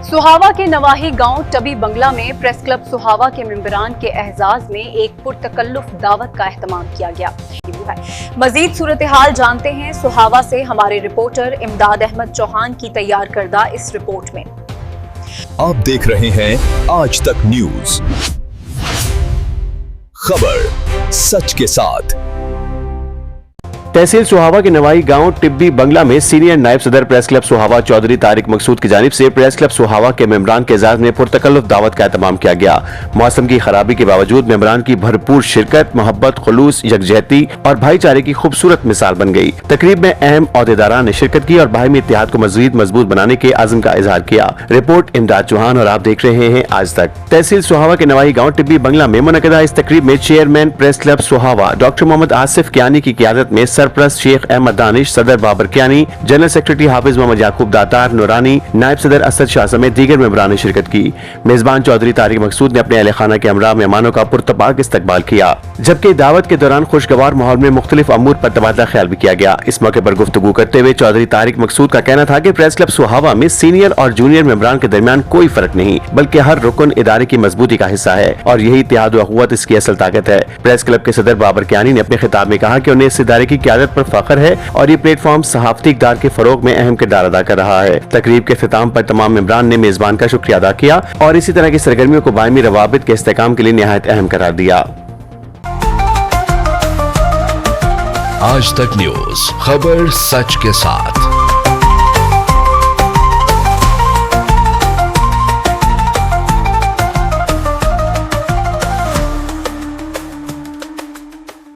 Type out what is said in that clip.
सुहावा के नवाही गांव टबी बंगला में प्रेस क्लब सुहावा के मेंबरान के एहजाज में एक पुरतकल्लुफ दावत का एहतमाम किया गया। मजीद सूरत हाल जानते हैं सुहावा से हमारे रिपोर्टर इमदाद अहमद चौहान की तैयार करदा इस रिपोर्ट में। आप देख रहे हैं आज तक न्यूज, खबर सच के साथ। तहसील सुहावा के नवाई गांव टिब्बी बंगला में सीनियर नायब सदर प्रेस क्लब सुहावा चौधरी तारिक मकसूद की जानिब से प्रेस क्लब सुहावा के मेंबरान के एजाज में पुरतकल्लुफ दावत का एहतमाम किया गया। मौसम की खराबी के बावजूद मेंबरान की भरपूर शिरकत मोहब्बत, खुलूस, यकजहती और भाईचारे की खूबसूरत मिसाल बन गई। तकरीब में अहम ओहदेदारान ने शिरकत की और बाहिमी इत्तेहाद को मजीद मजबूत बनाने के आज़म का इजहार किया। रिपोर्ट इमदाद चौहान और आप देख रहे हैं आज तक। तहसील सुहावा के नवाई गाँव टिब्बी बंगला में मुनक़दा इस तकरीब में chairman press club Sohawa doctor Mohammad Asif Kiani की क़ियादत में सरपरस्त शेख अहमद दानिश, सदर बाबर कियानी, जनरल सेक्रेटरी हाफिज मोहम्मद याकूब दातार नूरानी, नायब सदर असद शाह समेत दीगर मेंबरान ने शिरकत की। मेजबान चौधरी तारिक मकसूद ने अपने अहले खाना के हमरा मेहमानों का पुरतपाक इस्तकबाल किया, जबकि दावत के दौरान खुशगवार माहौल में मुख्तलिफ अमूर पर तबादला ख्याल भी किया गया। इस मौके पर गुफ्तगू करते हुए चौधरी तारिक मकसूद का कहना था कि प्रेस क्लब सुहावा में सीनियर और जूनियर मेंबरान के दरमियान कोई फर्क नहीं, बल्कि हर रुकन इदारे की मजबूती का हिस्सा है और यही इत्तेहाद व अखुवत इसकी असल ताकत है। प्रेस क्लब के सदर बाबर कियानी ने अपने खिताब में कहा कि उन्हें इस इदारे की क़ियादत पर फख्र है और ये प्लेटफॉर्म सहाफती इक़दार के फरोग में अहम किरदार अदा कर रहा है। तकरीब के इख्तिताम पर तमाम मेंबरान ने मेजबान का शुक्रिया अदा किया और इसी तरह की सरगर्मियों को बायमी रवाबित के इस्तेहकाम के लिए निहायत अहम करार दिया। आज तक न्यूज, खबर सच के साथ।